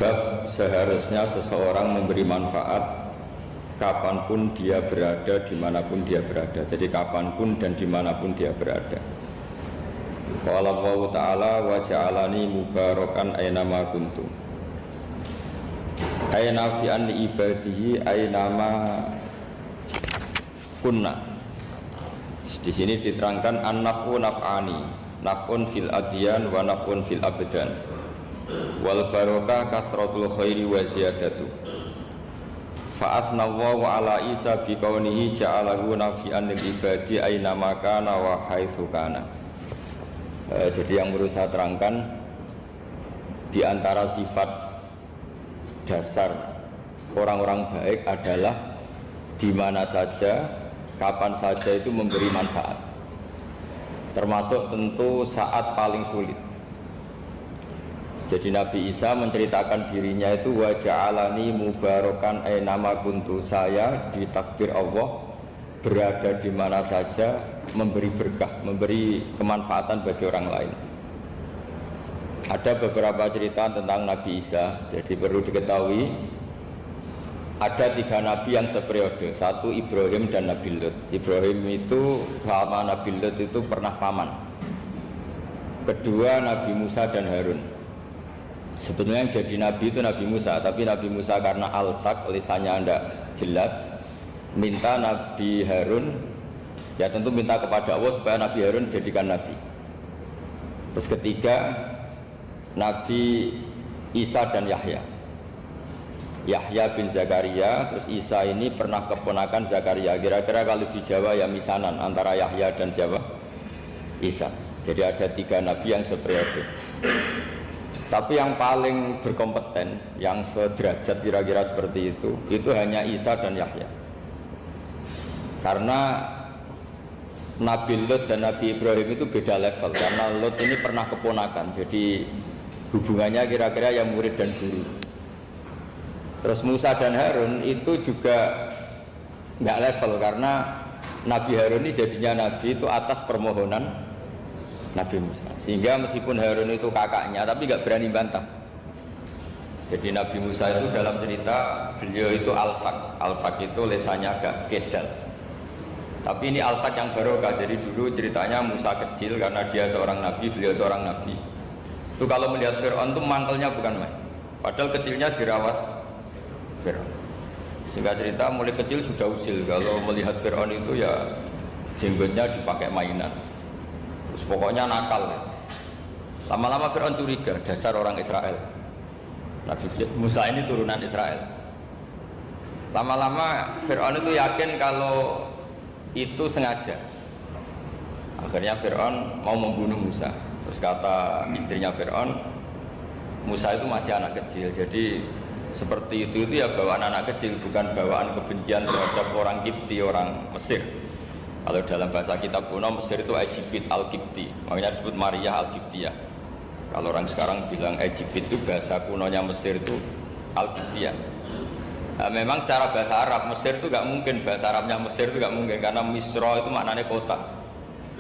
Bab seharusnya seseorang memberi manfaat kapanpun dia berada, dimanapun dia berada. Jadi kapanpun dan dimanapun dia berada. Qala Allah Ta'ala wa ja'alani mubarakan aynama kuntu. Ayna fi anni ibadihi aynama kunna. Di sini diterangkan an-naf'u naf'ani, naf'un fil adyan wa naf'un fil abdan. Wal barokah kasratul khairi wa ziyadatu. Fa'athna Allahu ala Isa biqaunihi ja'alahu nafi'an lil ibadi aina makana wa haitsu kana. Jadi yang perlu saya terangkan, di antara sifat dasar orang-orang baik adalah di mana saja, kapan saja itu memberi manfaat. Termasuk tentu saat paling sulit. Jadi Nabi Isa menceritakan dirinya itu wa ja'alani mubarakan aynama kuntu, saya ditakdir Allah berada di mana saja memberi berkah, memberi kemanfaatan bagi orang lain. Ada beberapa cerita tentang Nabi Isa. Jadi perlu diketahui ada 3 nabi yang seperiode. Satu Ibrahim dan Nabi Lut. Ibrahim itu sama Nabi Lut itu pernah paman. Kedua Nabi Musa dan Harun. Sebetulnya yang jadi nabi itu Nabi Musa, tapi Nabi Musa karena alsak, lisannya tidak jelas, minta Nabi Harun, ya tentu minta kepada Allah supaya Nabi Harun jadikan nabi. Terus ketiga Nabi Isa dan Yahya. Yahya bin Zakaria, terus Isa ini pernah keponakan Zakaria. Kira-kira kalau di Jawa ya misanan antara Yahya dan Jawa Isa. Jadi ada 3 nabi yang seperiode. Tapi yang paling berkompeten, yang sederajat kira-kira seperti itu hanya Isa dan Yahya. Karena Nabi Lut dan Nabi Ibrahim itu beda level. Karena Lut ini pernah keponakan, jadi hubungannya kira-kira yang murid dan guru. Terus Musa dan Harun itu juga nggak level, karena Nabi Harun ini jadinya nabi itu atas permohonan Nabi Musa, sehingga meskipun Harun itu kakaknya tapi nggak berani bantah. Jadi Nabi Musa itu dalam cerita beliau itu alsak itu lesannya agak kedal. Tapi ini alsak yang barokah. Jadi dulu ceritanya Musa kecil karena dia seorang nabi, beliau seorang nabi. Itu kalau melihat Fir'aun itu mantelnya bukan main. Padahal kecilnya dirawat Fir'aun. Sehingga cerita mulai kecil sudah usil. Kalau melihat Fir'aun itu ya jenggotnya dipakai mainan. Terus pokoknya nakal ya. Lama-lama Fir'aun curiga, dasar orang Israel. Nabi Musa ini turunan Israel. Lama-lama Fir'aun itu yakin kalau itu sengaja. Akhirnya Fir'aun mau membunuh Musa. Terus kata istrinya Fir'aun, Musa itu masih anak kecil. Jadi seperti itu ya bawaan anak kecil, bukan bawaan kebencian terhadap orang Kipti, orang Mesir. Kalau dalam bahasa kitab kuno Mesir itu Egypt al-Kipti, makanya disebut Maria al-Kiptiyah. Kalau orang sekarang bilang Egypt itu bahasa kunonya Mesir itu al-Kiptiyah. Nah, memang secara bahasa Arab Mesir itu gak mungkin, bahasa Arabnya Mesir itu gak mungkin, karena Misro itu maknanya kota.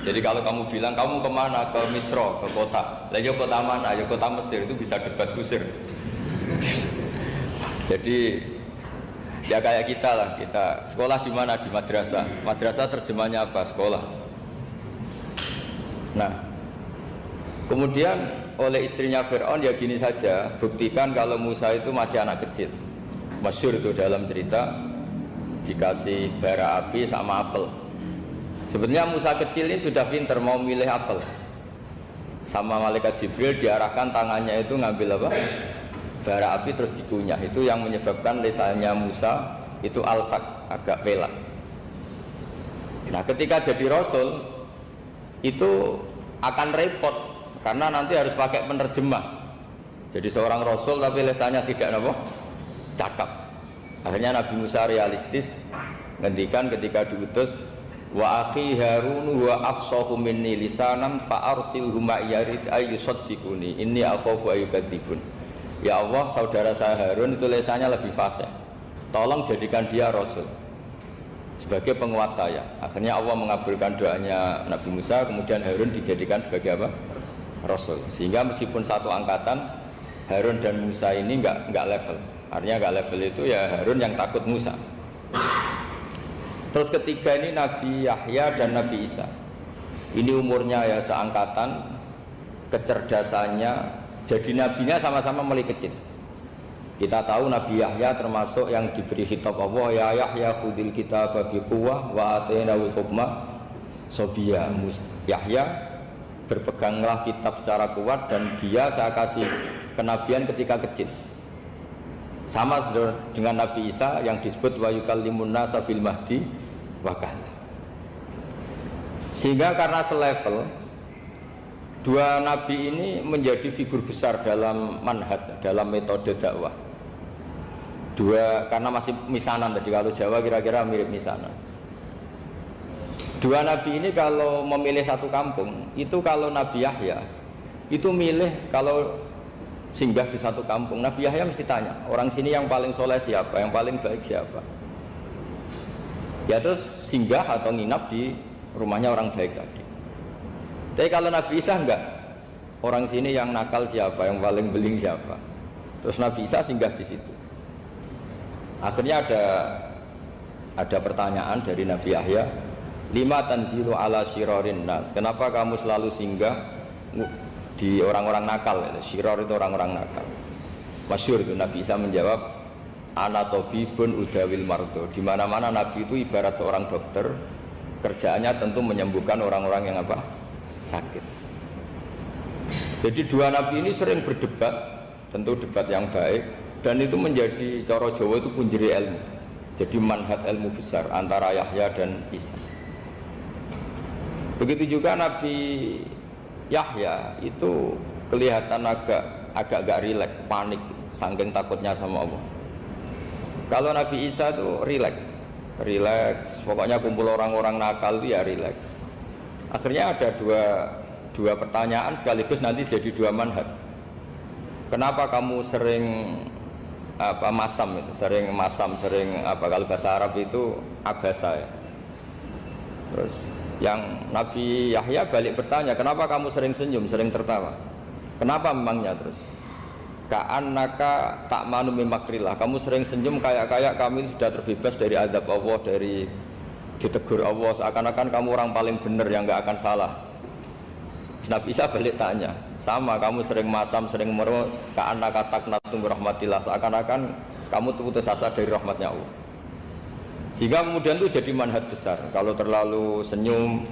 Jadi kalau kamu bilang kamu kemana, ke Misro, ke kota, lah ya kota mana, ya kota Mesir, itu bisa debat kusir. Jadi ya kayak kita lah, kita sekolah di mana? Di madrasah. Madrasah terjemahnya apa? Sekolah. Nah, kemudian oleh istrinya Fir'aun ya gini saja, buktikan kalau Musa itu masih anak kecil. Masyhur itu dalam cerita, dikasih bara api sama apel. Sebenarnya Musa kecil ini sudah pinter mau milih apel. Sama malaikat Jibril diarahkan tangannya itu ngambil apa? Bara api terus dikunyah. Itu yang menyebabkan lisannya Musa itu alsak, agak pelak. Nah ketika jadi Rasul itu akan repot karena nanti harus pakai penerjemah. Jadi seorang Rasul tapi lisannya tidak apa? Cakap. Akhirnya Nabi Musa realistis ngendikan ketika diutus, wa akhi Harun wa afsahu minni lisanan fa arsilhu ma'yarid ayyusaddiquni inni akhafu ayyukadzibun. Ya Allah, saudara saya Harun itu lisannya lebih fasih, tolong jadikan dia Rasul sebagai penguat saya. Akhirnya Allah mengabulkan doanya Nabi Musa, kemudian Harun dijadikan sebagai apa? Rasul. Sehingga meskipun satu angkatan, Harun dan Musa ini nggak level. Artinya nggak level itu ya Harun yang takut Musa. Terus ketiga ini Nabi Yahya dan Nabi Isa. Ini umurnya ya seangkatan, kecerdasannya, jadi nabinya sama-sama mulai kecil. Kita tahu Nabi Yahya termasuk yang diberi khitab Allah, ya Yahya khudil kitab bi quwwah wa atainahu hukma sobiyya. Yahya berpeganglah kitab secara kuat dan dia saya kasih kenabian ketika kecil. Sama dengan Nabi Isa yang disebut wa yukallimun nasa fil mahdi wa kahla. Sehingga karena selevel, dua nabi ini menjadi figur besar dalam manhaj, dalam metode dakwah. Dua, karena masih misanan tadi, kalau Jawa kira-kira mirip misanan. Dua nabi ini kalau memilih satu kampung, itu kalau Nabi Yahya itu milih kalau singgah di satu kampung, Nabi Yahya mesti tanya, orang sini yang paling soleh siapa, yang paling baik siapa. Ya terus singgah atau nginap di rumahnya orang baik tadi. Tapi kalau Nabi Isa enggak, orang sini yang nakal siapa, yang paling beling siapa. Terus Nabi Isa singgah di situ. Akhirnya ada pertanyaan dari Nabi Yahya, lima tanzilu ala syirarin nas, kenapa kamu selalu singgah di orang-orang nakal? Syiror itu orang-orang nakal. Masyhur itu Nabi Isa menjawab, ana tabibun udawil mardo. Di mana-mana Nabi itu ibarat seorang dokter, kerjaannya tentu menyembuhkan orang-orang yang apa? Sakit. Jadi dua nabi ini sering berdebat, tentu debat yang baik, dan itu menjadi cara Jawa itu punjeri ilmu. Jadi manhaj ilmu besar antara Yahya dan Isa. Begitu juga Nabi Yahya itu kelihatan agak rileks, panik, saking takutnya sama Allah. Kalau Nabi Isa itu rileks, pokoknya kumpul orang-orang nakal itu ya rileks. Akhirnya ada dua pertanyaan sekaligus nanti jadi dua manhaj. Kenapa kamu sering masam itu, sering kalau bahasa Arab itu abasa ya. Terus yang Nabi Yahya balik bertanya, kenapa kamu sering senyum, sering tertawa? Kenapa memangnya? Terus ka'annaka ta'manu min makrillah, kamu sering senyum kayak kami sudah terbebas dari azab Allah, dari ditegur Allah, seakan-akan kamu orang paling benar yang nggak akan salah. Nabi Isa balik tanya, sama kamu sering masam, sering merut, ka'annaka taqnatu min rahmatillah, seakan-akan kamu putus asa dari rahmatnya Allah. Sehingga kemudian itu jadi manhaj besar. Kalau terlalu senyum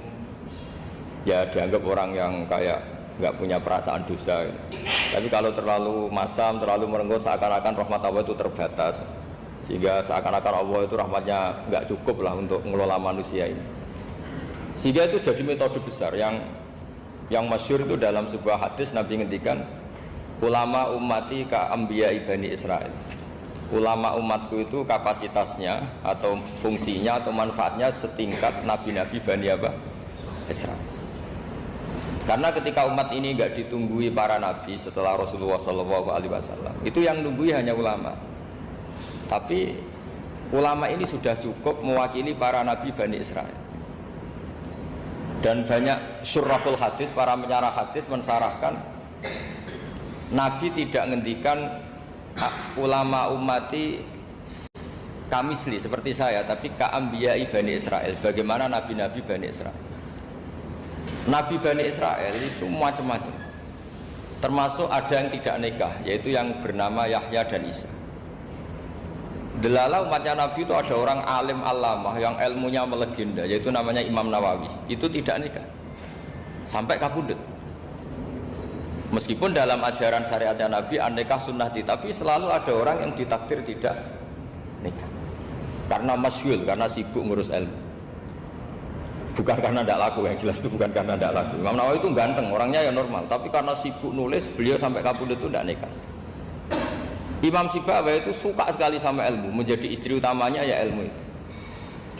ya dianggap orang yang kayak nggak punya perasaan dosa. Tapi kalau terlalu masam, terlalu merenggut, seakan-akan rahmat Allah itu terbatas. Sehingga seakan-akan Allah itu rahmatnya nggak cukup lah untuk mengelola manusia ini. Sehingga itu jadi metode besar yang masyhur itu dalam sebuah hadis Nabi ngendikan, ulama ummati ka anbiya Bani Israil. Ulama umatku itu kapasitasnya atau fungsinya atau manfaatnya setingkat nabi-nabi Bani Israil. Karena ketika umat ini enggak ditunggui para nabi setelah Rasulullah SAW, itu yang nunggui hanya ulama. Tapi ulama ini sudah cukup mewakili para nabi Bani Israil. Dan banyak syurahul hadis, para penyarah hadis mensarahkan, Nabi tidak ngendikan ulama ummati kamisli seperti saya, tapi ka'ambiyai Bani Israel, bagaimana nabi-nabi Bani Israel. Nabi Bani Israel itu macam-macam, termasuk ada yang tidak nikah, yaitu yang bernama Yahya dan Isa. Delala umatnya Nabi itu ada orang alim alamah yang ilmunya melegenda, yaitu namanya Imam Nawawi, itu tidak nikah sampai kabudut. Meskipun dalam ajaran syariatnya Nabi an-nikah sunnati, tapi selalu ada orang yang ditakdir tidak nikah karena masyhul, karena sibuk ngurus ilmu, bukan karena tidak laku. Yang jelas itu bukan karena tidak laku. Imam Nawawi itu ganteng, orangnya ya normal, tapi karena sibuk nulis, beliau sampai kabudut itu tidak nikah. Imam Sibawayh itu suka sekali sama ilmu, menjadi istri utamanya ya ilmu itu.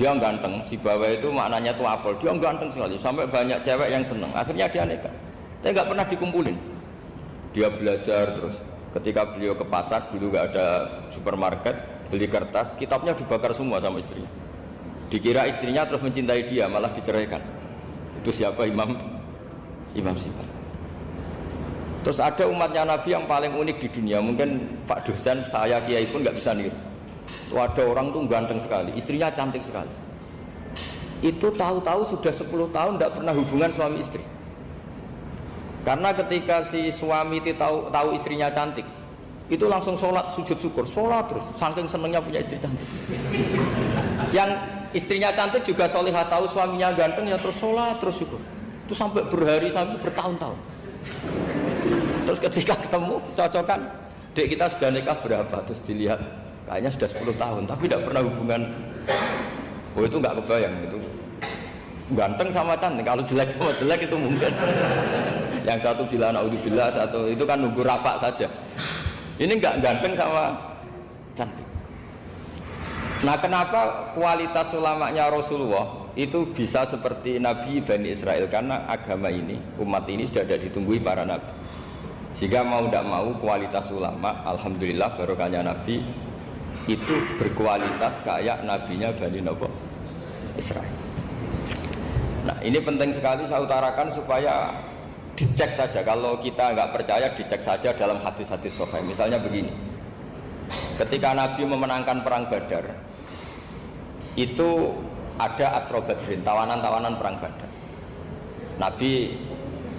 Dia ganteng, Sibawayh itu maknanya itu apel, dia ganteng sekali, sampai banyak cewek yang seneng, akhirnya dia nikah. Tapi nggak pernah dikumpulin. Dia belajar terus. Ketika beliau ke pasar, dulu nggak ada supermarket, beli kertas, kitabnya dibakar semua sama istrinya. Dikira istrinya terus mencintai dia, malah diceraikan. Itu siapa? Imam Sibawayh. Terus ada umatnya Nabi yang paling unik di dunia, mungkin Pak dosen, saya kiai pun nggak bisa niru. Itu ada orang tuh ganteng sekali, istrinya cantik sekali. Itu tahu-tahu sudah 10 tahun tidak pernah hubungan suami istri. Karena ketika si suami itu tahu istrinya cantik, itu langsung sholat sujud syukur, sholat terus, saking senengnya punya istri cantik. Yang istrinya cantik juga solihah, tahu suaminya ganteng ya terus sholat terus syukur. Itu sampai berhari sampai bertahun-tahun. Terus ketika ketemu cocokan, dek kita sudah nikah berapa? Terus dilihat kayaknya sudah 10 tahun tapi tidak pernah hubungan. Oh itu nggak kebayang, itu ganteng sama cantik. Kalau jelek sama jelek itu mungkin. Yang satu bilang naudzubillah, satu itu kan nunggu rafa saja. Ini nggak ganteng sama cantik. Nah kenapa kualitas ulamanya Rasulullah itu bisa seperti Nabi Bani Israel? Karena agama ini, umat ini sudah ada ditunggui para nabi. Sehingga mau tidak mau kualitas ulama, alhamdulillah barokahnya Nabi itu berkualitas kayak nabinya Bani Israel. Nah ini penting sekali saya utarakan supaya dicek saja. Kalau kita nggak percaya, dicek saja dalam hadis-hadis sahih. Misalnya begini, ketika Nabi memenangkan perang Badar, itu ada Asra Badrin, tawanan-tawanan perang Badar. Nabi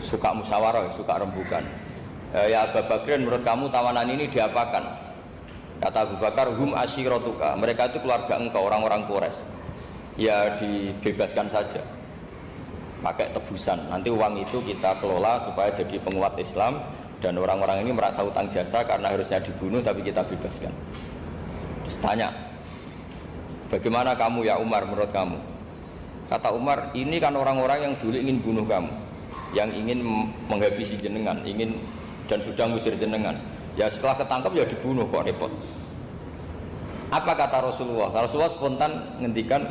suka musyawarah, suka rembukan. Ya Abu Bakar, menurut kamu tawanan ini diapakan? Kata Abu Bakar, hum asyiratuka, mereka itu keluarga engkau, orang-orang Quraisy. Ya dibebaskan saja, pakai tebusan. Nanti uang itu kita kelola supaya jadi penguat Islam, dan orang-orang ini merasa utang jasa karena harusnya dibunuh tapi kita bebaskan. Terus tanya, bagaimana kamu ya Umar, menurut kamu? Kata Umar, ini kan orang-orang yang dulu ingin bunuh kamu, yang ingin menghabisi jenengan, ingin dan sudah ngusir jenengan. Ya setelah ketangkap ya dibunuh, kok repot. Apa kata Rasulullah? Rasulullah spontan ngendikan,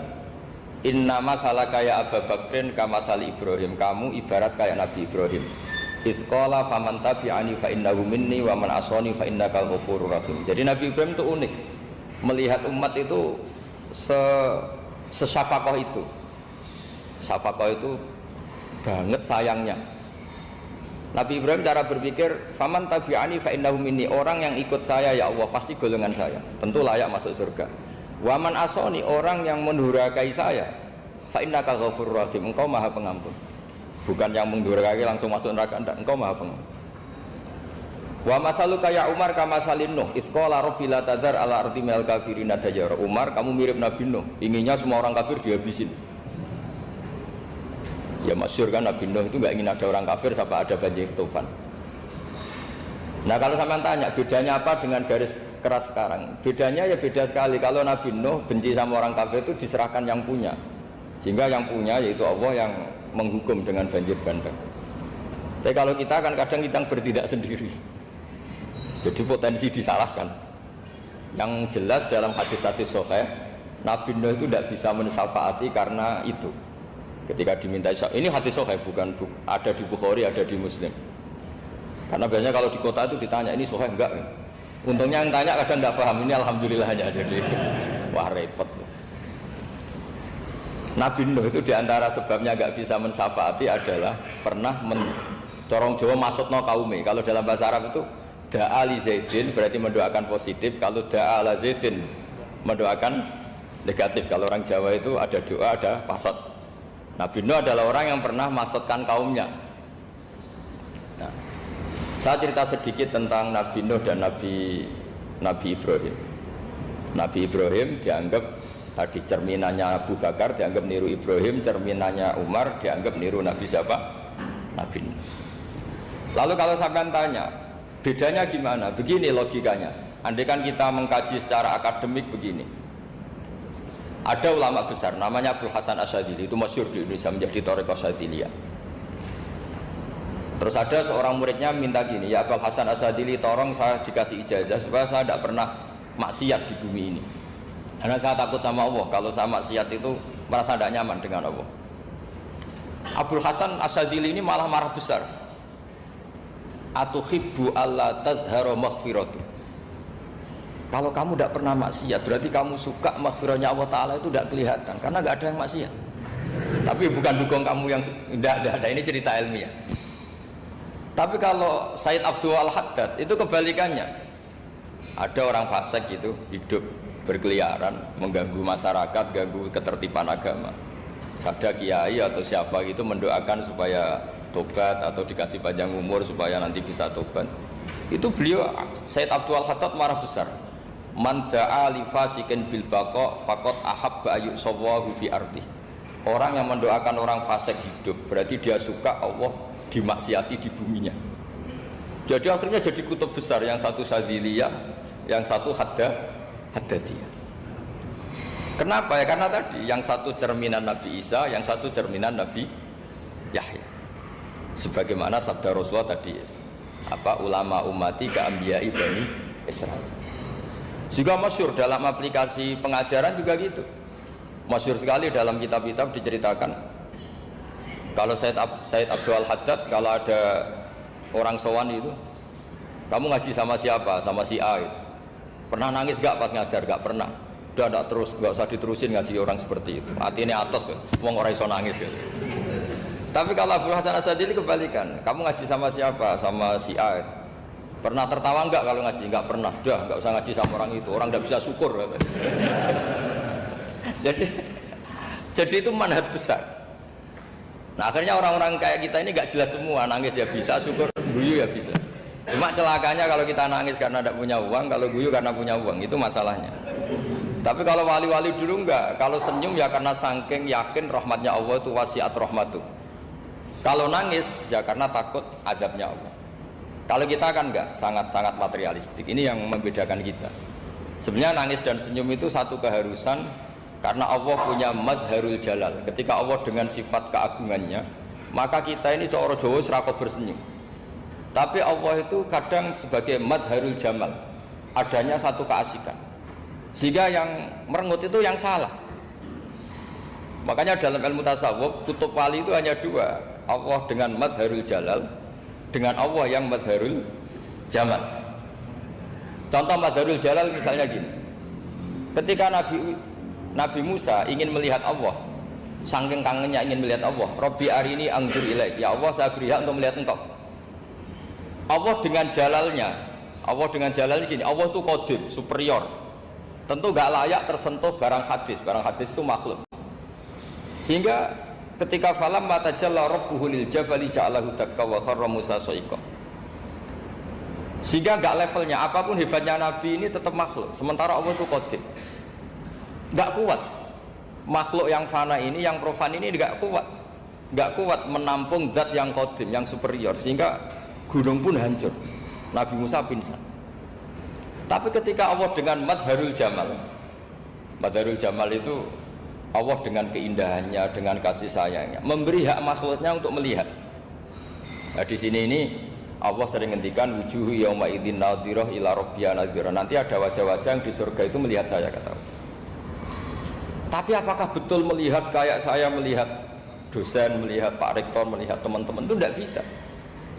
inna masalah kayak Abu Bakrin kamasali Ibrahim, kamu ibarat kayak Nabi Ibrahim. Izqala faman tabi'ani fa innahu minni wa man asani fa innaka ghafurur rahim. Jadi Nabi Ibrahim itu unik, melihat umat itu sesyafakoh itu. Syafakoh itu banget sayangnya. Nabi Ibrahim cara berpikir, faman tabi'ani fa innahu minni, orang yang ikut saya ya Allah pasti golongan saya, tentu layak masuk surga. Wa man asani, orang yang mendurhakai saya, fa innaka ghafurur rahim, engkau maha pengampun. Bukan yang mendurhakai langsung masuk neraka, enggak, engkau maha pengampun. Wa masaluka ya Umar kama salin Nuh, isqala rabbi la tadzar ala ardi minal kafirina dajjara. Umar, kamu mirip Nabi Nuh, inginnya semua orang kafir dihabisin. Ya masyhur kan, Nabi Nuh itu nggak ingin ada orang kafir sampai ada banjir tufan. Nah kalau sampean tanya bedanya apa dengan garis keras sekarang, bedanya ya beda sekali. Kalau Nabi Nuh benci sama orang kafir itu diserahkan yang punya, sehingga yang punya yaitu Allah yang menghukum dengan banjir bandang. Tapi kalau kita kan kadang kita bertindak sendiri, jadi potensi disalahkan. Yang jelas dalam hadis-hadis sahih, Nabi Nuh itu tidak bisa mensyafaati karena itu. Ketika diminta ini hadis sahih, bukan ada di Bukhari, ada di Muslim. Karena biasanya kalau di kota itu ditanya ini sahih enggak. Untungnya yang tanya kadang tidak paham, ini alhamdulillah hanya ada di. Wah repot. Nabi Nuh itu diantara sebabnya enggak bisa mensyafaati adalah pernah corong Jawa maksudno kaume. Kalau dalam bahasa Arab itu da'a li Zaidin berarti mendoakan positif, kalau da'a la Zaidin mendoakan negatif. Kalau orang Jawa itu ada doa, ada pasot. Nabi Nuh adalah orang yang pernah maksudkan kaumnya. Nah, saya cerita sedikit tentang Nabi Nuh dan Nabi Ibrahim. Nabi Ibrahim dianggap tadi cerminannya Abu Bakar, dianggap niru Ibrahim, cerminannya Umar, dianggap niru Nabi siapa? Nabi Nuh. Lalu kalau sampean tanya, bedanya gimana? Begini logikanya. Andai kan kita mengkaji secara akademik begini. Ada ulama besar namanya Abdul Hasan Asyadzili, itu masyhur di Indonesia menjadi Thariqah Syadziliyah. Terus ada seorang muridnya minta gini, ya Abdul Hasan Asyadzili, tolong saya dikasih ijazah supaya saya tidak pernah maksiat di bumi ini. Karena saya takut sama Allah, kalau saya maksiat itu merasa tidak nyaman dengan Allah. Abdul Hasan Asyadzili ini malah marah besar. Atuhibbu alla tadhhara maghfiratuh. Kalau kamu tidak pernah maksiat, berarti kamu suka maghfirahnya Allah Ta'ala itu tidak kelihatan, karena nggak ada yang maksiat. Tapi bukan dukung kamu yang tidak ada, ini cerita ilmiah. Tapi kalau Said Abdul Al-Haddad itu kebalikannya. Ada orang fasik gitu hidup berkeliaran, mengganggu masyarakat, ganggu ketertiban agama. Ada kiai atau siapa gitu mendoakan supaya tobat atau dikasih panjang umur supaya nanti bisa tobat. Itu beliau Said Abdul Al-Haddad marah besar. Man da'a li fasikin bil baqa faqad ahabba ayyusawahu fi ardi. Orang yang mendoakan orang fasik hidup berarti dia suka Allah dimaksiati di buminya. Jadi akhirnya jadi kutub besar, yang satu Sadziliyah, yang satu Haddadiyah. Kenapa ya? Karena tadi yang satu cerminan Nabi Isa, yang satu cerminan Nabi Yahya. Sebagaimana sabda Rasulullah tadi, apa ulama ummati ka anbiya'i bani Israil. Juga masyhur dalam aplikasi pengajaran juga gitu. Masyhur sekali dalam kitab-kitab diceritakan. Kalau Said Abdul Al-Haddad, kalau ada orang sowan itu, kamu ngaji sama siapa? Sama si A itu. Pernah nangis gak pas ngajar? Gak pernah. Udah gak terus, gak usah diterusin ngaji orang seperti itu. Hatinya atas, wong orang iso nangis ya. Tapi kalau Abdul Hasan As-Sadili kebalikan. Kamu ngaji sama siapa? Sama si A itu. Pernah tertawa enggak kalau ngaji? Enggak pernah. Udah, enggak usah ngaji sama orang itu. Orang enggak bisa syukur. Jadi itu manhaj besar. Nah akhirnya orang-orang kayak kita ini enggak jelas semua. Nangis ya bisa, syukur, guyu ya bisa. Cuma celakanya kalau kita nangis karena tidak punya uang, kalau guyu karena punya uang, itu masalahnya. Tapi kalau wali-wali dulu enggak. Kalau senyum ya karena saking yakin rahmatnya Allah itu wasiat rahmatu. Kalau nangis ya karena takut azabnya Allah. Kalau kita kan enggak, sangat-sangat materialistik. Ini yang membedakan kita. Sebenarnya nangis dan senyum itu satu keharusan karena Allah punya madharul jalal. Ketika Allah dengan sifat keagungannya, maka kita ini coro Jawa serakot bersenyum. Tapi Allah itu kadang sebagai madharul jamal, adanya satu keasikan. Sehingga yang merengut itu yang salah. Makanya dalam ilmu tasawuf, kutub wali itu hanya dua. Allah dengan madharul jalal, dengan Allah yang madharul jamal. Contoh madharul jalal misalnya gini. Ketika Nabi Musa ingin melihat Allah, saking kangennya ingin melihat Allah, Robbi arini anggur ilaik, ya Allah saya beri hak untuk melihat engkau. Allah dengan jalalnya gini, Allah itu qadim, superior, tentu gak layak tersentuh barang hadis itu makhluk. Sehingga ketika falam matajalla rabbuhu lil jabali ja'alahu dakka wa kharra Musa sa'iqa. Sehingga gak levelnya, apapun hebatnya Nabi ini tetap makhluk, sementara Allah itu qadim. Gak kuat makhluk yang fana ini, yang profan ini gak kuat menampung zat yang qadim, yang superior, sehingga gunung pun hancur, Nabi Musa pingsan. Tapi ketika Allah dengan madharul jamal itu Allah dengan keindahannya, dengan kasih sayangnya memberi hak makhluknya untuk melihat. Nah di sini ini Allah sering ngendikan wujuhu yauma idzin nadhirah ila rabbiha nadhirah. Nanti ada wajah-wajah yang di surga itu melihat saya, kata Allah. Tapi apakah betul melihat kayak saya melihat dosen, melihat Pak Rektor, melihat teman-teman? Itu tidak bisa.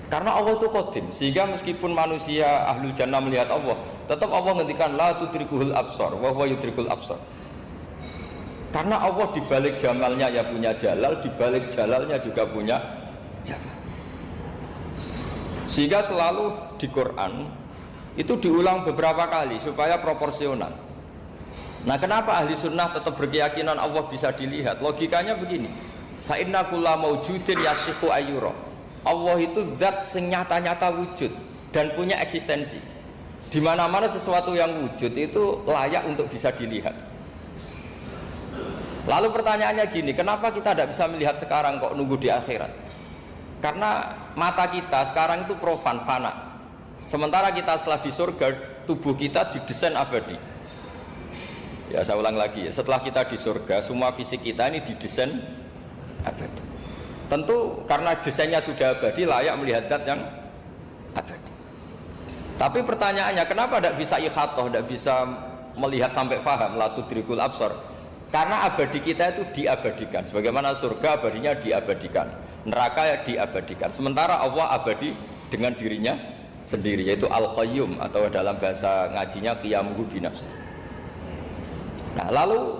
Karena Allah itu qadim, sehingga meskipun manusia ahlul jannah melihat Allah, tetap Allah ngendikan la tudrikuhul absar wa huwa yudrikul absar. Karena Allah dibalik jamalnya ya punya jalal, dibalik jalalnya juga punya jamal. Sehingga selalu di Quran itu diulang beberapa kali supaya proporsional. Nah kenapa ahli sunnah tetap berkeyakinan Allah bisa dilihat? Logikanya begini, fa inna kulla maujudin yasihu ayyura. Allah itu zat sing nyata-nyata wujud dan punya eksistensi. Di mana-mana sesuatu yang wujud itu layak untuk bisa dilihat. Lalu pertanyaannya gini, kenapa kita tidak bisa melihat sekarang kok nunggu di akhirat? Karena mata kita sekarang itu profan, fana. Sementara kita setelah di surga, tubuh kita didesain abadi. Ya saya ulang lagi ya, setelah kita di surga, semua fisik kita ini didesain abadi. Tentu karena desainnya sudah abadi, layak melihat zat yang abadi. Tapi pertanyaannya, kenapa tidak bisa ikhatoh, tidak bisa melihat sampai faham, la tudrikul absar? Karena abadi kita itu diabadikan. Sebagaimana surga abadinya diabadikan, neraka diabadikan. Sementara Allah abadi dengan dirinya sendiri, yaitu Al-Qayyum, atau dalam bahasa ngajinya qiyamuhu binafsi. Nah lalu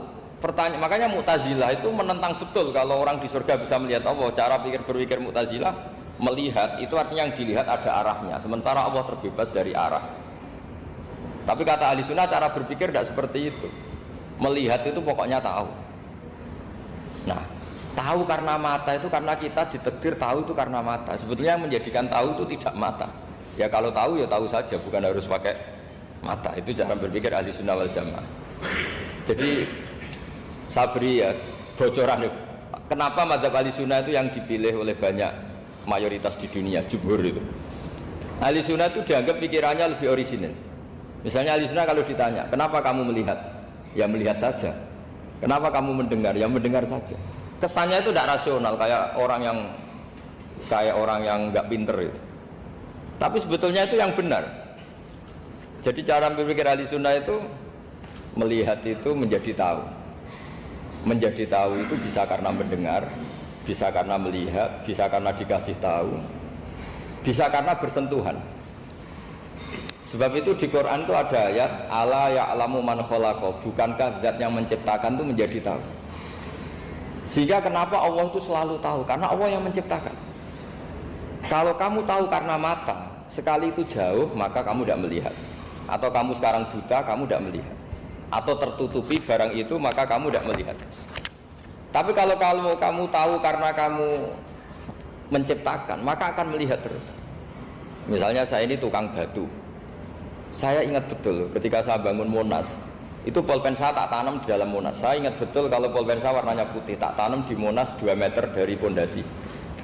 makanya Mu'tazilah itu menentang betul kalau orang di surga bisa melihat Allah. Cara berpikir Mu'tazilah, melihat itu artinya yang dilihat ada arahnya, sementara Allah terbebas dari arah. Tapi kata ahli sunnah cara berpikir tidak seperti itu. Melihat itu pokoknya tahu. Nah, tahu karena mata itu karena kita ditakdir tahu itu karena mata. Sebetulnya yang menjadikan tahu itu tidak mata. Ya kalau tahu ya tahu saja, bukan harus pakai mata. Itu cara berpikir ahli sunnah wal jamaah. Jadi sabri ya bocoran. Kenapa mazhab ahli sunnah itu yang dipilih oleh banyak mayoritas di dunia, jumhur itu. Ahli sunnah itu dianggap pikirannya lebih orisinal. Misalnya ahli sunnah kalau ditanya, kenapa kamu melihat? Ya melihat saja. Kenapa kamu mendengar? Ya mendengar saja. Kesannya itu tidak rasional, kayak orang yang nggak pinter itu. Tapi sebetulnya itu yang benar. Jadi cara berpikir ahli sunnah itu melihat itu menjadi tahu. Menjadi tahu itu bisa karena mendengar, bisa karena melihat, bisa karena dikasih tahu, bisa karena bersentuhan. Sebab itu di Quran itu ada ayat ala ya'lamu man khalaqa, bukankah zat yang menciptakan itu menjadi tahu. Sehingga kenapa Allah itu selalu tahu? Karena Allah yang menciptakan. Kalau kamu tahu karena mata, sekali itu jauh maka kamu tidak melihat. Atau kamu sekarang buta, kamu tidak melihat. Atau tertutupi barang itu maka kamu tidak melihat. Tapi kalau kamu tahu karena kamu menciptakan, maka akan melihat terus. Misalnya saya ini tukang batu. Saya ingat betul ketika saya bangun Monas, itu pulpen saya tak tanam di dalam Monas. Saya ingat betul kalau pulpen saya warnanya putih, tak tanam di Monas 2 meter dari pondasi.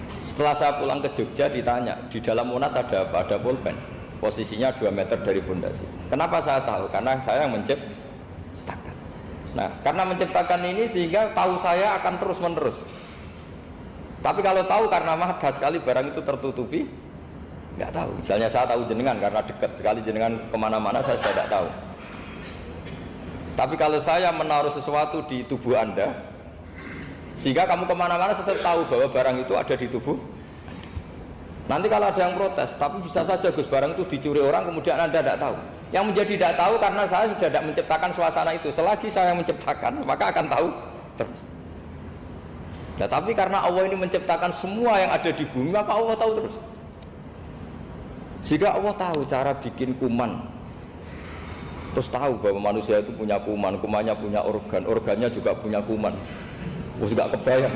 Setelah saya pulang ke Jogja ditanya, di dalam Monas ada apa? Ada pulpen, posisinya 2 meter dari pondasi. Kenapa saya tahu? Karena saya yang menciptakan. Nah, karena menciptakan ini sehingga tahu saya akan terus menerus. Tapi kalau tahu karena mata, sekali barang itu tertutupi, nggak tahu. Misalnya saya tahu jenengan karena dekat sekali jenengan kemana-mana saya sudah tidak tahu. Tapi kalau saya menaruh sesuatu di tubuh Anda, sehingga kamu kemana-mana tetap tahu bahwa barang itu ada di tubuh. Nanti kalau ada yang protes, tapi bisa saja Gus barang itu dicuri orang kemudian Anda tidak tahu. Yang menjadi tidak tahu karena saya sudah tidak menciptakan suasana itu. Selagi saya yang menciptakan, maka akan tahu terus. Nah, tapi karena Allah ini menciptakan semua yang ada di bumi, maka Allah tahu terus. Jika Allah tahu cara bikin kuman, terus tahu bahwa manusia itu punya kuman, kumannya punya organ, organnya juga punya kuman. Terus gak kebayang.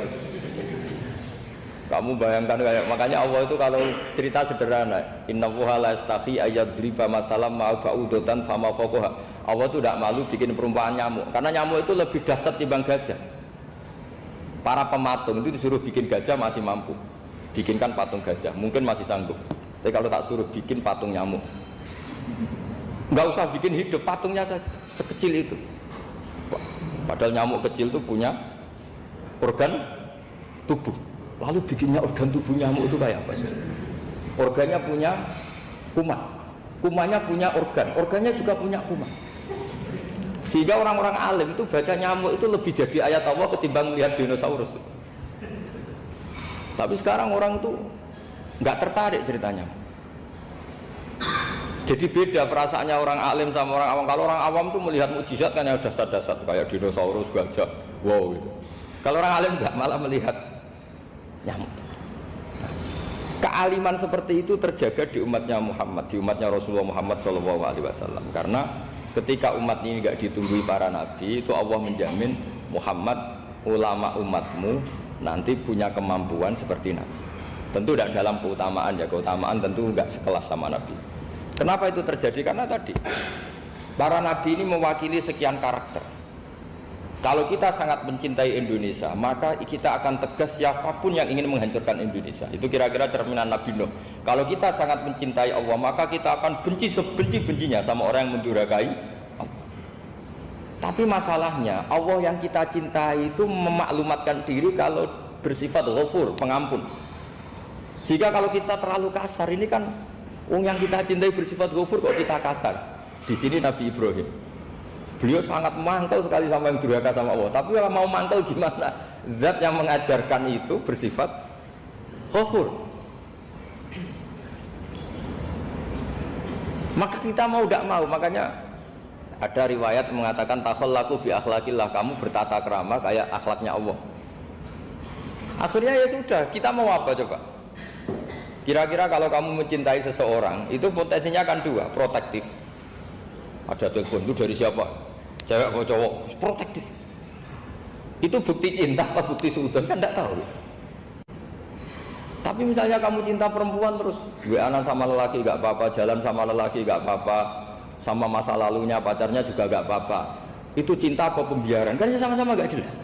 Kamu bayangkan kayak, makanya Allah itu kalau cerita sederhana, innallaha la yastahi ayyadriba matsalam ma ba'udatan fama fawqaha. Allah itu tidak malu bikin perumpamaan nyamuk, karena nyamuk itu lebih dahsyat dibanding gajah. Para pematung itu disuruh bikin gajah masih mampu, bikinkan patung gajah, mungkin masih sanggup. Tapi kalau tak suruh bikin patung nyamuk, nggak usah bikin hidup, patungnya saja sekecil itu. Padahal nyamuk kecil itu punya organ tubuh. Lalu bikinnya organ tubuh nyamuk itu kayak apa sih? Organnya punya kuman, kumannya punya organ, organnya juga punya kuman. Sehingga orang-orang alim itu baca nyamuk itu lebih jadi ayat Allah ketimbang melihat dinosaurus. Tapi sekarang orang itu nggak tertarik ceritanya. Jadi beda perasaannya orang alim sama orang awam. Kalau orang awam tuh melihat mukjizat kan yang dasar-dasar kayak dinosaurus, gajah, wow gitu. Kalau orang alim nggak, malah melihat nyamuk. Nah, kealiman seperti itu terjaga di umatnya Muhammad, di umatnya Rasulullah Muhammad SAW. Karena ketika umat ini nggak ditumbuhi para nabi, itu Allah menjamin Muhammad, ulama umatmu nanti punya kemampuan seperti nabi. Tentu tidak dalam keutamaan ya, keutamaan tentu nggak sekelas sama nabi. Kenapa itu terjadi? Karena tadi para nabi ini mewakili sekian karakter. Kalau kita sangat mencintai Indonesia, maka kita akan tegas siapapun yang ingin menghancurkan Indonesia. Itu kira-kira cerminan Nabi Nuh. Kalau kita sangat mencintai Allah, maka kita akan benci sebenci-bencinya sama orang yang mendurhakai Allah. Tapi masalahnya Allah yang kita cintai itu memaklumatkan diri kalau bersifat ghafur, pengampun. Jika kalau kita terlalu kasar, ini kan yang kita cintai bersifat ghafur kok kita kasar. Di sini Nabi Ibrahim, beliau sangat mangkel sekali sama yang durhaka sama Allah. Tapi kalau mau mangkel gimana? Zat yang mengajarkan itu bersifat ghafur. Maka kita mau tidak mau, makanya ada riwayat mengatakan takhallaku bi akhlaqillah, kamu bertata krama kayak akhlaknya Allah. Akhirnya ya sudah, kita mau apa coba? Kira-kira kalau kamu mencintai seseorang, itu potensinya kan dua, protektif. Ada telepon, itu dari siapa? Cewek atau cowok? Protektif. Itu bukti cinta apa bukti suudon kan tidak tahu. Tapi misalnya kamu cinta perempuan terus WA-an sama lelaki gak apa-apa, jalan sama lelaki gak apa-apa, sama masa lalunya pacarnya juga gak apa-apa. Itu cinta apa pembiaran? Kan sama-sama gak jelas.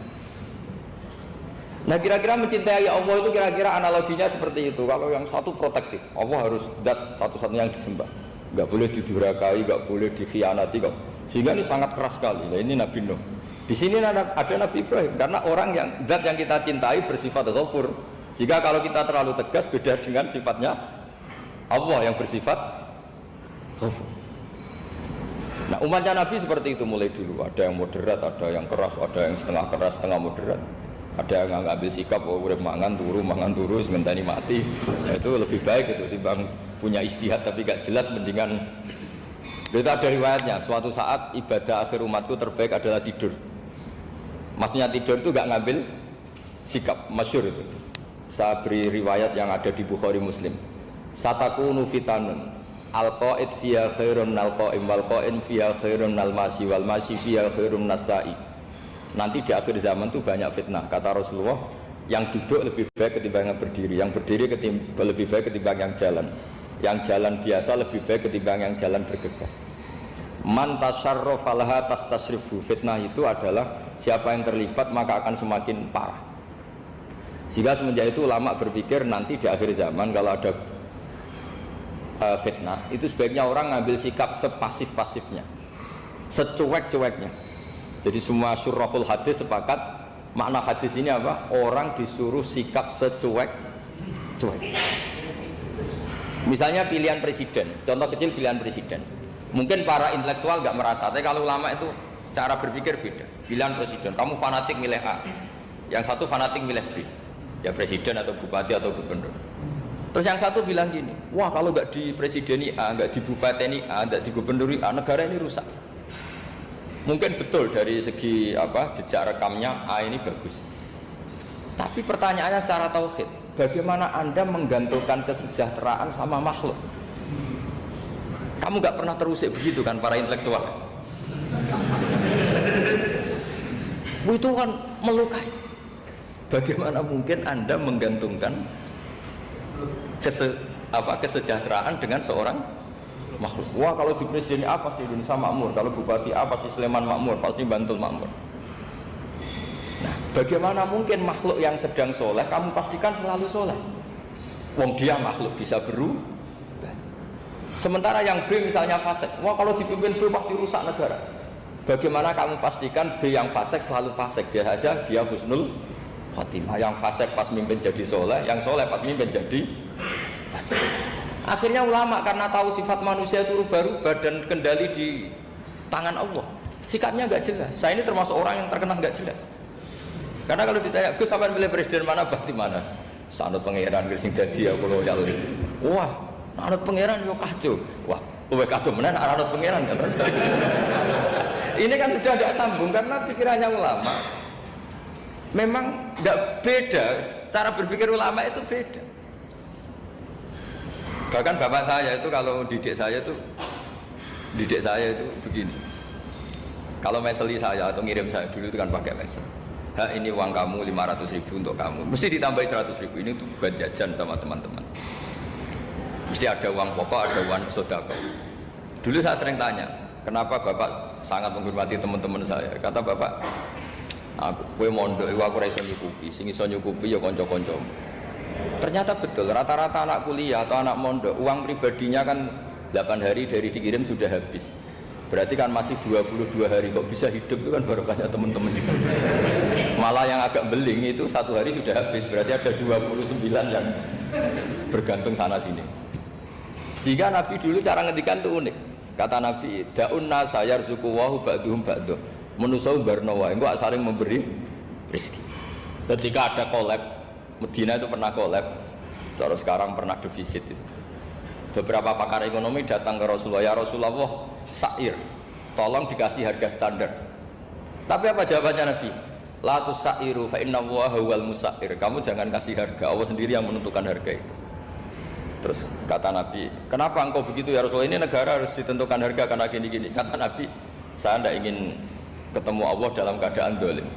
Nah kira-kira mencintai Allah itu kira-kira analoginya seperti itu. Kalau yang satu protektif, Allah harus zat satu-satunya yang disembah, nggak boleh didurhakai, nggak boleh dikhianati kok. Sehingga ini sangat keras sekali. Nah, ini Nabi Nuh. Di sini ada Nabi Ibrahim karena orang yang zat yang kita cintai bersifat ghafur. Jika kalau kita terlalu tegas beda dengan sifatnya Allah yang bersifat ghafur. Nah umatnya Nabi seperti itu mulai dulu. Ada yang moderat, ada yang keras, ada yang setengah keras, setengah moderat. Ada yang ngambil sikap, oh udah mangan turu, sementara mati. Nah, itu lebih baik itu timbang punya istihad tapi gak jelas, mendingan. Itu ada riwayatnya. Suatu saat ibadah akhir umatku terbaik adalah tidur. Maksudnya tidur itu gak ngambil sikap, masyhur itu. Saya beri riwayat yang ada di Bukhari Muslim. Satakunu fitanun al-qaid fiha khairun nal-qaim wal-qaim fiha khairun nal-masi wal-masi fiha khairun nas-sa'i. Nanti di akhir zaman itu banyak fitnah, kata Rasulullah. Yang duduk lebih baik ketimbang yang berdiri, yang berdiri lebih baik ketimbang yang jalan biasa lebih baik ketimbang yang jalan bergegas. Man tasyarrafa laha tastasrifu. Fitnah itu adalah siapa yang terlibat maka akan semakin parah. Sehingga semenjak itu ulama berpikir nanti di akhir zaman kalau ada fitnah itu sebaiknya orang ngambil sikap sepasif-pasifnya, secuek-cueknya. Jadi semua syurahul hadis sepakat makna hadis ini apa? Orang disuruh sikap secuek-cuek. Misalnya pilihan presiden, contoh kecil pilihan presiden. Mungkin para intelektual nggak merasa, tapi kalau ulama itu cara berpikir beda. Pilihan presiden, kamu fanatik milih A, yang satu fanatik milih B, ya presiden atau bupati atau gubernur. Terus yang satu bilang gini, wah kalau nggak di presideni A, nggak di bupati A, nggak di gubernuri A, negara ini rusak. Mungkin betul dari segi jejak rekamnya A ini bagus. Tapi pertanyaannya secara tauhid, bagaimana Anda menggantungkan kesejahteraan sama makhluk? Kamu nggak pernah terusik begitu kan para intelektual? Itu kan melukai. Bagaimana mungkin Anda menggantungkan kesejahteraan dengan seorang makhluk? Wah kalau di presiden A pasti Indonesia makmur, kalau bupati A pasti Sleman makmur, pasti Bantul makmur. Nah bagaimana mungkin makhluk yang sedang soleh kamu pastikan selalu soleh? Wong dia makhluk bisa berubah. Sementara yang B misalnya fasik, wah kalau dipimpin B pasti rusak negara. Bagaimana kamu pastikan B yang fasik selalu fasik? Biar aja dia husnul khotimah. Yang fasik pas mimpin jadi soleh, yang soleh pas mimpin jadi fasik. Akhirnya ulama karena tahu sifat manusia itu rubah-rubah dan kendali di tangan Allah, sikapnya nggak jelas. Saya ini termasuk orang yang terkena nggak jelas. Karena kalau ditanya, Gus sampai pilih presiden mana, bakti mana? Sanut pangeran sing dadi aku loyal. Wah, anut pangeran yo kacau. Wah, kowe kacau menan anut pangeran kata saya. Ini kan sudah tidak sambung karena pikirannya ulama. Memang nggak beda, cara berpikir ulama itu beda. Bahkan bapak saya itu kalau didik saya itu begini. Kalau meseli saya atau ngirim saya dulu itu kan pakai mesel. Ini uang kamu 500.000 untuk kamu. Mesti ditambahi 100.000 ini tuh buat jajan sama teman-teman. Mesti ada uang pokok, ada uang sodako. Dulu saya sering tanya, kenapa bapak sangat menghormati teman-teman saya? Kata bapak, aku mondok, aku raiso nyukupi, sing iso nyukupi ya konco-konco. Ternyata betul, rata-rata anak kuliah atau anak mondok uang pribadinya kan 8 hari dari dikirim sudah habis. Berarti kan masih 22 hari, kok bisa hidup itu kan barokahnya teman-teman itu. Malah yang agak beling itu 1 hari sudah habis, berarti ada 29 yang bergantung sana sini. Sehingga Nabi dulu cara ngedikan itu unik. Kata Nabi, da'un nasa yarzuqu wahu ba'duhum ba'duh. Menusau barnawa, enggak saling memberi rezeki. Ketika ada kolab, Medina itu pernah kolab, terus sekarang pernah defisit itu. Beberapa pakar ekonomi datang ke Rasulullah, ya Rasulullah, sa'ir, tolong dikasih harga standar. Tapi apa jawabannya Nabi? La tusa'iru fa inna Allaha huwal musa'ir. Kamu jangan kasih harga, Allah sendiri yang menentukan harga itu. Terus kata Nabi, kenapa engkau begitu ya Rasulullah, ini negara harus ditentukan harga karena gini-gini. Kata Nabi, saya tidak ingin ketemu Allah dalam keadaan dolim.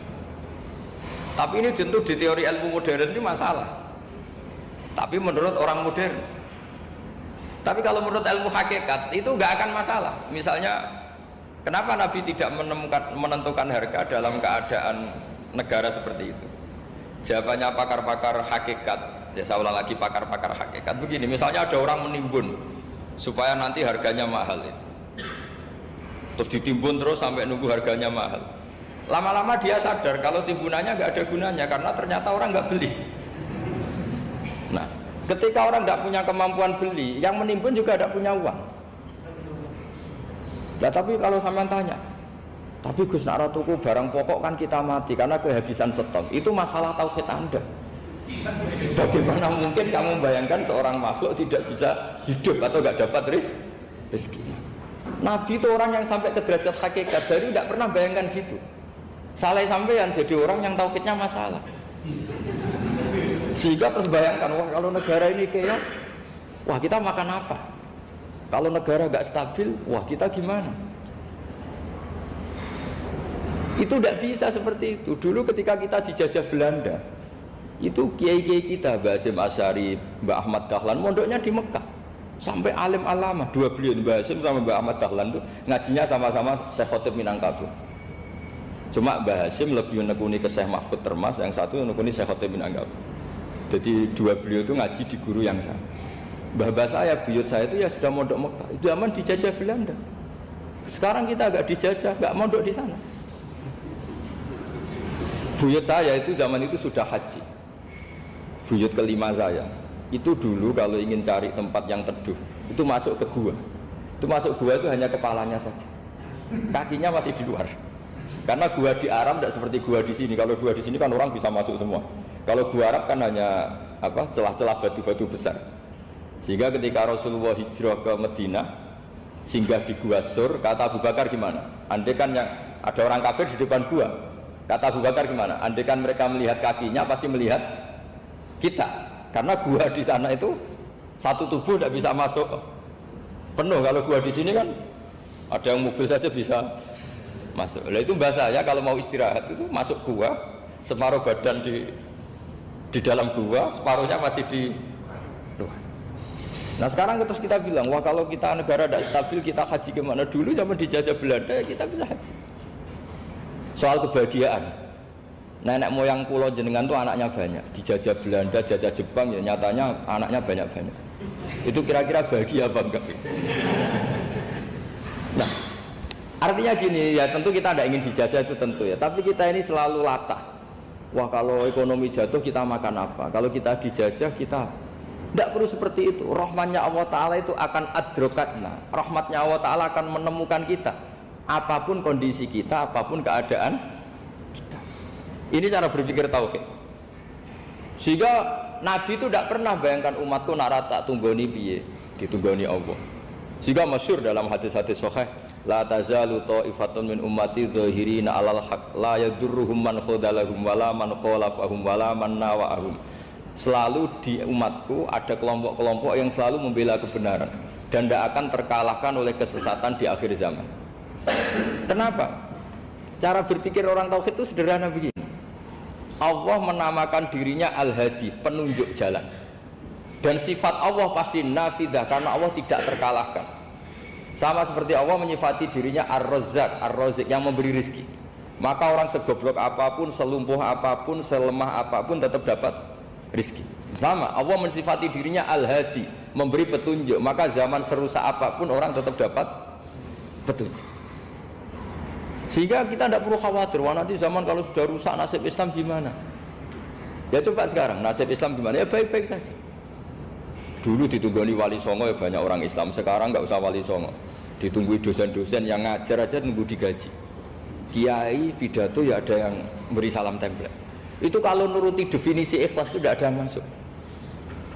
Tapi ini tentu di teori ilmu modern ini masalah. Tapi menurut orang modern. Tapi kalau menurut ilmu hakikat itu nggak akan masalah. Misalnya, kenapa Nabi tidak menentukan harga dalam keadaan negara seperti itu? Jawabannya pakar-pakar hakikat, ya saya ulang lagi pakar-pakar hakikat begini. Misalnya ada orang menimbun supaya nanti harganya mahal, terus ditimbun terus sampai nunggu harganya mahal. Lama-lama dia sadar kalau timbunannya nggak ada gunanya karena ternyata orang nggak beli. Nah, ketika orang nggak punya kemampuan beli, yang menimbun juga tidak punya uang. Nah, tapi kalau sampean tanya, tapi Gus nak tuku barang pokok kan kita mati karena kehabisan stok. Itu masalah tauhid Anda. Bagaimana mungkin kamu bayangkan seorang makhluk tidak bisa hidup atau nggak dapat rezeki? Nabi itu orang yang sampai ke derajat hakikat, dari tidak pernah bayangkan gitu. Saleh sampean jadi orang yang tauhidnya masalah. Sehingga terus bayangkan, wah kalau negara ini keos, wah kita makan apa? Kalau negara nggak stabil, wah kita gimana? Itu tidak bisa seperti itu. Dulu ketika kita dijajah Belanda, itu kiai-kiai kita, Mbah Hasyim Asy'ari, Mbah Ahmad Dahlan, mondoknya di Mekah. Sampai alim alama, dua beliau, Mbah Hasyim sama Mbah Ahmad Dahlan itu ngajinya sama-sama Syekh Khotib Minangkabau. Cuma Mbah Hasyim lebih menekuni ke Syekh Mahfud Termas, yang satu menekuni Syekh Khotib Minangkabau. Jadi dua beliau itu ngaji di guru yang sama. Mbah saya, buyut saya itu ya sudah mondok Mekah. Itu zaman dijajah Belanda. Sekarang kita agak dijajah, nggak mondok di sana. Buyut saya itu zaman itu sudah haji. Buyut kelima saya itu dulu kalau ingin cari tempat yang teduh itu masuk ke gua. Itu masuk gua itu hanya kepalanya saja, kakinya masih di luar. Karena gua di Arab tidak seperti gua di sini. Kalau gua di sini kan orang bisa masuk semua. Kalau gua Arab kan hanya celah-celah batu-batu besar. Sehingga ketika Rasulullah hijrah ke Madinah, singgah di Gua Sur, kata Abu Bakar gimana? Andai kan yang ada orang kafir di depan gua, kata Abu Bakar gimana? Andai kan mereka melihat kakinya pasti melihat kita. Karena gua di sana itu satu tubuh tidak bisa masuk penuh. Kalau gua di sini kan ada yang mobil saja bisa masuk. Nah itu bahasa ya, kalau mau istirahat itu masuk gua, separuh badan di dalam gua, separuhnya masih di luar. Nah sekarang terus kita bilang, wah kalau kita negara tidak stabil kita haji kemana? Dulu zaman dijajah Belanda ya kita bisa haji. Soal kebahagiaan, nenek moyang pulau jenengan tuh anaknya banyak, dijajah Belanda, jajah Jepang ya nyatanya anaknya banyak-banyak. Itu kira-kira bahagia apa enggak? Nah artinya gini ya, tentu kita tidak ingin dijajah itu tentu ya, tapi kita ini selalu latah. Wah kalau ekonomi jatuh kita makan apa? Kalau kita dijajah kita tidak perlu seperti itu. Rahmatnya Allah Ta'ala itu akan adrokatna. Rahmatnya Allah Ta'ala akan menemukan kita apapun kondisi kita, apapun keadaan kita. Ini cara berpikir tauhid. Sehingga Nabi itu tidak pernah bayangkan umatku nak tak tunggoni piye, ditunggoni Allah. Sehingga masyhur dalam hadis-hadis sahih, la tazalu ta'ifatun min ummati dzahirina 'alal haq la yadurruhum man khadalahum wala man khalafahum wala man nawa'ahum. Selalu di umatku ada kelompok-kelompok yang selalu membela kebenaran dan tidak akan terkalahkan oleh kesesatan di akhir zaman. Kenapa? Cara berpikir orang tauhid itu sederhana begini. Allah menamakan dirinya Al-Hadi, penunjuk jalan. Dan sifat Allah pasti nafidah karena Allah tidak terkalahkan. Sama seperti Allah menyifati dirinya Ar-Razzaq, Ar-Razik yang memberi rizki. Maka orang segoblok apapun, selumpuh apapun, selemah apapun tetap dapat rizki. Sama, Allah mensifati dirinya Al-Hadi, memberi petunjuk. Maka zaman serusak apapun orang tetap dapat petunjuk. Sehingga kita tidak perlu khawatir, wah nanti zaman kalau sudah rusak nasib Islam gimana? Ya coba sekarang nasib Islam gimana? Ya baik-baik saja. Dulu ditunggoni wali songo ya banyak orang Islam. Sekarang nggak usah wali songo, ditunggui dosen-dosen yang ngajar aja nunggu digaji. Kiai pidato ya ada yang beri salam tempel. Itu kalau nuruti definisi ikhlas itu tidak ada yang masuk.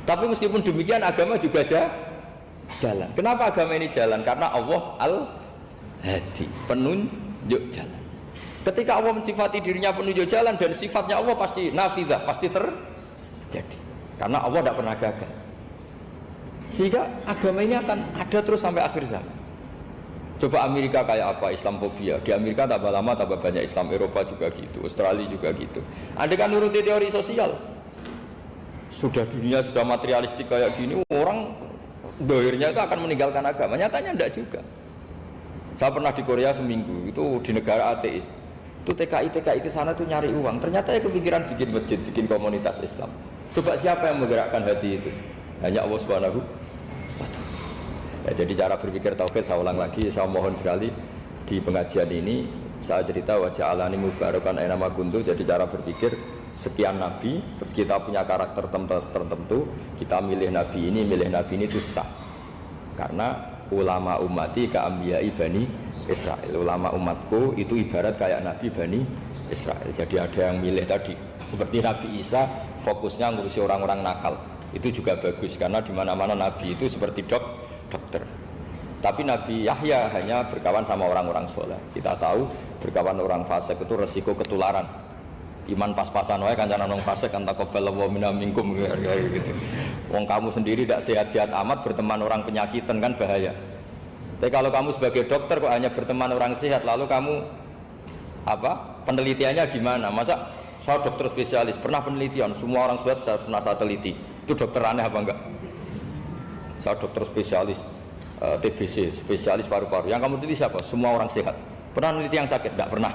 Tapi meskipun demikian agama juga jalan. Kenapa agama ini jalan? Karena Allah Al-Hadi, penunjuk jalan. Ketika Allah mensifati dirinya penunjuk jalan dan sifatnya Allah pasti nafidah, pasti terjadi. Karena Allah tidak pernah gagal. Sehingga agama ini akan ada terus sampai akhir zaman. Coba Amerika kayak apa, Islamofobia. Di Amerika tambah lama tambah banyak Islam, Eropa juga gitu, Australia juga gitu. Anda kan nuruti teori sosial. Sudah dunia sudah materialistik kayak gini, orang dohirnya itu akan meninggalkan agama. Nyatanya enggak juga. Saya pernah di Korea seminggu, itu di negara ateis. Itu TKI ke sana tuh nyari uang. Ternyata ya kepikiran bikin masjid, bikin komunitas Islam. Coba siapa yang menggerakkan hati itu? Hanya Allah Subhanahu wa ta'ala. Ya, jadi cara berpikir tauhid saya ulang lagi, saya mohon sekali di pengajian ini saya cerita wajah alani mubarakan aina ma kuntu. Jadi cara berpikir sekian nabi, terus kita punya karakter tertentu, kita milih nabi ini itu sah. Karena ulama ummati ka ambiyai bani Israel. Ulama umatku itu ibarat kayak nabi bani Israel. Jadi ada yang milih tadi seperti Nabi Isa fokusnya ngurusi orang-orang nakal. Itu juga bagus karena di mana-mana nabi itu seperti dokter. Tapi Nabi Yahya hanya berkawan sama orang-orang soleh. Kita tahu berkawan orang fasik itu resiko ketularan. Iman pas-pasan wae kancanan wong fasik kan taqabbalallahu minna minkum gitu. Wong kamu sendiri tidak sehat-sehat amat berteman orang penyakitan kan bahaya. Tapi kalau kamu sebagai dokter kok hanya berteman orang sehat, lalu kamu apa? Penelitiannya gimana? Masa saya dokter spesialis, pernah penelitian, semua orang sehat saya pernah saya teliti. Itu dokter aneh apa enggak? Saya dokter spesialis TBC, spesialis paru-paru. Yang kamu teliti siapa? Semua orang sehat. Pernah meneliti yang sakit? Enggak pernah.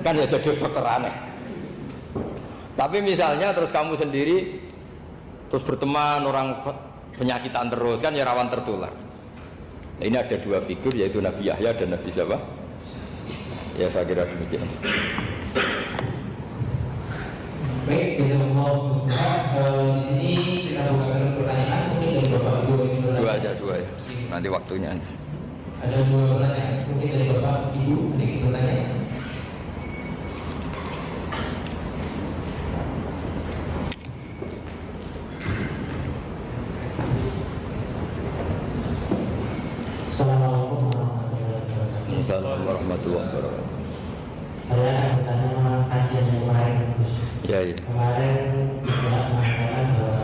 Kan ya jadi dokter aneh. Tapi misalnya terus kamu sendiri terus berteman orang penyakitan terus kan ya rawan tertular. Nah, ini ada dua figur yaitu Nabi Yahya dan Nabi siapa? Ya saya kira demikian. Baik, di sini kita buka pertanyaan mungkin dari Bapak Ibu. Dua ya. Nanti waktunya. Ada dua pertanyaan mungkin dari Bapak Ibu sedikit bertanya. Assalamualaikum warahmatullahi wabarakatuh. Saya akan bertanya kajian yang kemarin Gus. Ya. Kemarin kita mengatakan bahwa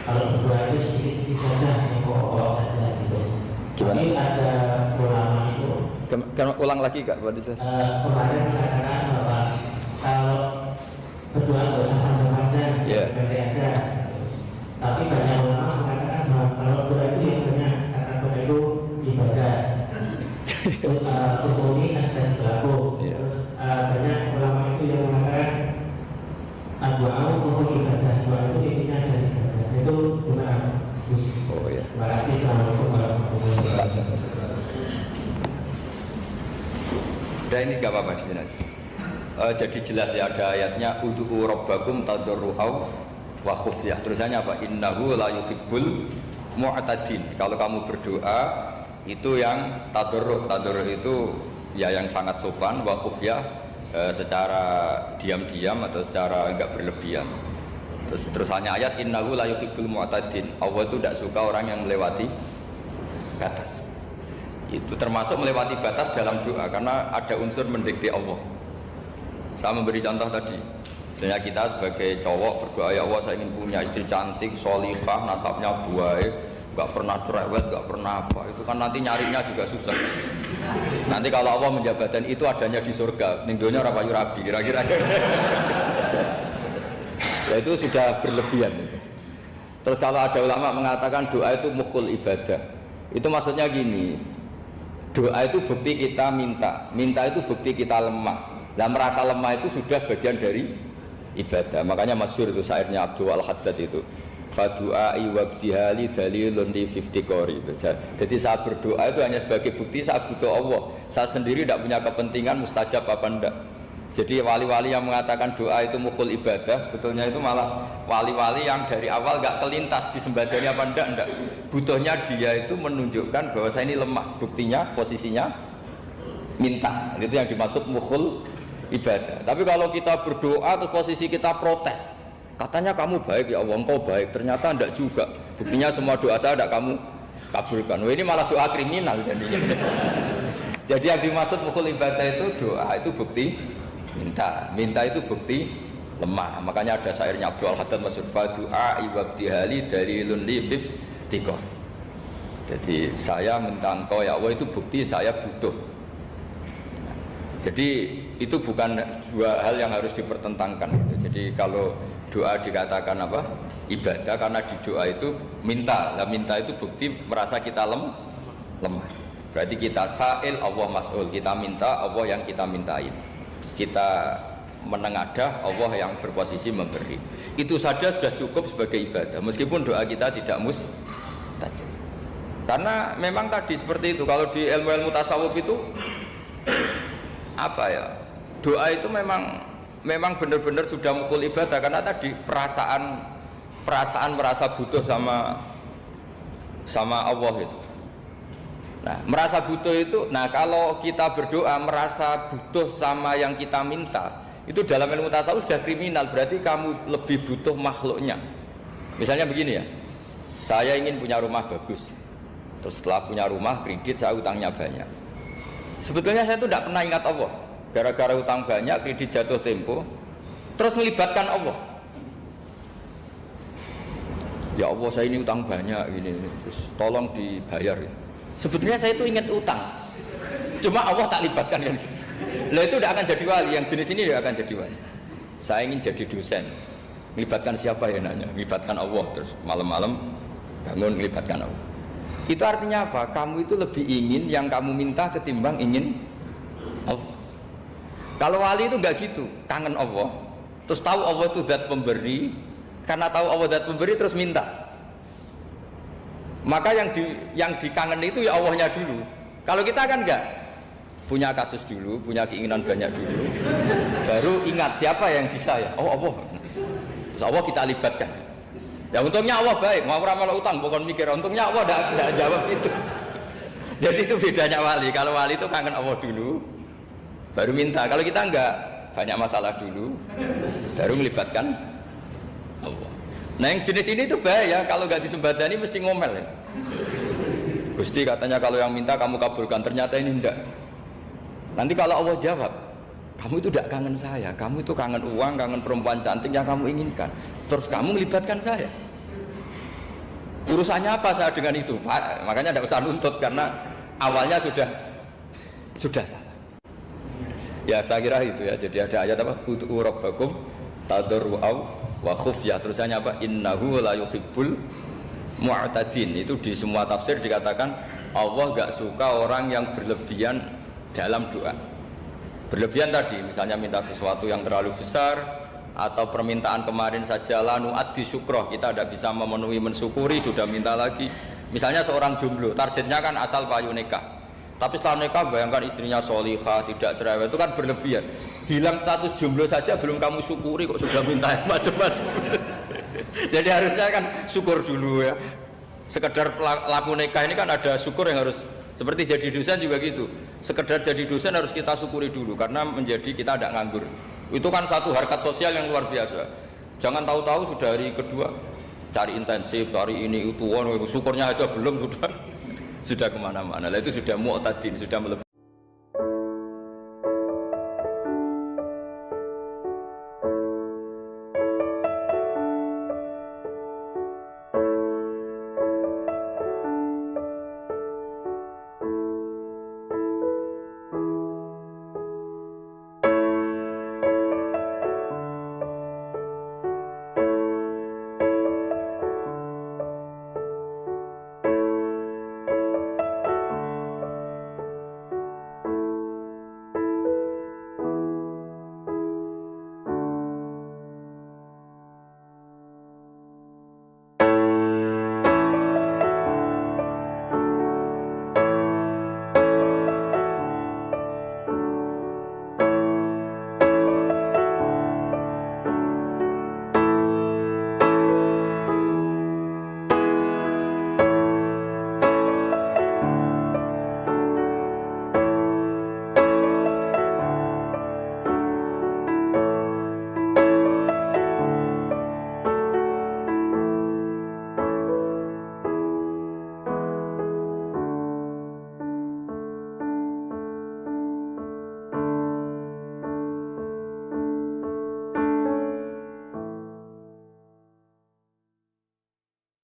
kalau berdoa itu sedikit-sedikit saja, yang pokok saja gitu. Gimana? Tapi ada ulama itu. Ulang lagi Kak, berarti saya. Kemarin mengatakan bahwa kalau berdoa nggak usah panjang-panjang, pendek aja. Tapi banyak ulama mengatakan bahwa kalau doa itu yang banyak, karena doa itu ibadah. Rukunitas dan berlaku. Banyak ulama itu yang mengatakan doa rukun ibadah, doa itu intinya dari ibadah. Itu gimana? Oh ya. Terima kasih. Assalamualaikum warahmatullahi wabarakatuh. Udah ini gak apa-apa di sini aja. Jadi jelas ya ada ayatnya ud'u rabbakum tadarru'aw wa khufyah. Terusannya apa? Innahu la yuhibbul mu'tadin. Kalau kamu berdoa itu yang tadarru' itu ya yang sangat sopan, wa khufyah secara diam-diam atau secara enggak berlebihan. Terusannya ayat innahu la yuhibbul mu'tadin. Allah itu tidak suka orang yang melewati batas. Itu termasuk melewati batas dalam doa karena ada unsur mendikte Allah. Saya memberi contoh tadi. Misalnya kita sebagai cowok berdoa, ya Allah saya ingin punya istri cantik, sholihah, nasabnya baik, gak pernah cerewet, gak pernah apa. Itu kan nanti nyarinya juga susah. Nanti kalau Allah menjabatkan itu adanya di surga, ning donya ora payu rabi kira-kira. Ya itu sudah berlebihan. Terus kalau ada ulama mengatakan doa itu mukhul ibadah, itu maksudnya gini, doa itu bukti kita minta itu bukti kita lemah. Dan merasa lemah itu sudah bagian dari ibadah. Makanya masyhur itu syairnya Abdul Al-Haddad itu, fadu'ai wabdihali dalilun li fiftikori itu. Jadi saya berdoa itu hanya sebagai bukti saya butuh Allah. Saya sendiri tidak punya kepentingan mustajab apa enggak. Jadi wali-wali yang mengatakan doa itu mukhul ibadah, sebetulnya itu malah wali-wali yang dari awal gak kelintas disembadani apa enggak. Butuhnya dia itu menunjukkan bahwa saya ini lemah. Buktinya, posisinya minta. Itu yang dimaksud mukhul ibadah. Tapi kalau kita berdoa terus posisi kita protes, katanya kamu baik ya Allah, engkau baik, ternyata enggak juga. Buktinya semua doa saya enggak kamu kabulkan. Wah, ini malah doa kriminal jadinya. Jadi yang dimaksud mukhul ibadah itu doa itu bukti minta itu bukti lemah. Makanya ada syairnya Abdul Al-Haddad masyhur, fadu'a ibabdihali dalilun li fiftikor. Jadi saya minta engkau ya Allah itu bukti saya butuh. Jadi itu bukan dua hal yang harus dipertentangkan. Jadi kalau doa dikatakan apa? Ibadah, karena di doa itu minta. Nah, minta itu bukti merasa kita lemah. Berarti kita sa'il, Allah mas'ul. Kita minta, Allah yang kita mintain. Kita menengadah, Allah yang berposisi memberi. Itu saja sudah cukup sebagai ibadah. Meskipun doa kita tidak mustajab. Karena memang tadi seperti itu. Kalau di ilmu-ilmu tasawuf itu apa ya? Doa itu memang benar-benar sudah mukul ibadah, karena tadi perasaan merasa butuh sama Allah itu. Nah, merasa butuh itu, nah kalau kita berdoa merasa butuh sama yang kita minta, itu dalam ilmu tasawuf sudah kriminal, berarti kamu lebih butuh makhluknya. Misalnya begini ya, saya ingin punya rumah bagus, terus setelah punya rumah kredit saya utangnya banyak. Sebetulnya saya itu tidak pernah ingat Allah, gara-gara utang banyak, kredit jatuh tempo, terus melibatkan Allah. Ya Allah, saya ini utang banyak ini, terus tolong dibayar. Sebetulnya saya itu ingat utang, cuma Allah tak libatkan kan gitu. Lah itu tidak akan jadi wali, yang jenis ini tidak akan jadi wali. Saya ingin jadi dosen, melibatkan siapa ya nanya? Melibatkan Allah, terus malam-malam bangun melibatkan Allah. Itu artinya apa? Kamu itu lebih ingin yang kamu minta ketimbang ingin Allah. Kalau wali itu enggak gitu, kangen Allah, terus tahu Allah itu zat pemberi, karena tahu Allah zat pemberi terus minta. Maka yang dikangen itu ya Allahnya dulu. Kalau kita kan enggak, punya kasus dulu, punya keinginan banyak dulu, baru ingat siapa yang bisa ya. Oh Allah, terus Allah kita libatkan. Ya untungnya Allah baik, mau ramal utang bukan mikir, untungnya Allah tidak jawab itu. Jadi itu bedanya wali. Kalau wali itu kangen Allah dulu, baru minta. Kalau kita enggak, banyak masalah dulu, baru melibatkan Allah. Nah yang jenis ini itu bahaya, kalau enggak disembadani mesti ngomel ya. Gusti katanya kalau yang minta kamu kabulkan, ternyata ini enggak. Nanti kalau Allah jawab, kamu itu tidak kangen saya, kamu itu kangen uang, kangen perempuan cantik yang kamu inginkan, terus kamu melibatkan saya. Urusannya apa saya dengan itu? Pak, makanya tidak usah nuntut, karena awalnya sudah salah. Ya saya kira itu ya. Jadi ada ayat apa? Ud'u rabbakum tadarru'aw wa khufyah. Terusannya apa? Innahu la yuhibbul mu'tadin. Itu di semua tafsir dikatakan Allah enggak suka orang yang berlebihan dalam doa. Berlebihan tadi, misalnya minta sesuatu yang terlalu besar, atau permintaan kemarin saja lanu addi syukroh, kita tidak bisa memenuhi mensyukuri, sudah minta lagi. Misalnya seorang jomblo, targetnya kan asal payu nikah, tapi setelah nikah bayangkan istrinya solihah, tidak cerewet, itu kan berlebihan. Hilang status jomblo saja belum kamu syukuri kok sudah minta macam-macam. Jadi harusnya kan syukur dulu ya. Sekedar laku nikah ini kan ada syukur yang harus. Seperti jadi dosen juga gitu, sekedar jadi dosen harus kita syukuri dulu, karena menjadi kita tidak nganggur. Itu kan satu harkat sosial yang luar biasa. Jangan tahu-tahu sudah hari kedua cari intensif, cari ini itu, syukurnya aja belum sudah kemana-mana. Itu sudah mu'tadin, sudah melebihi.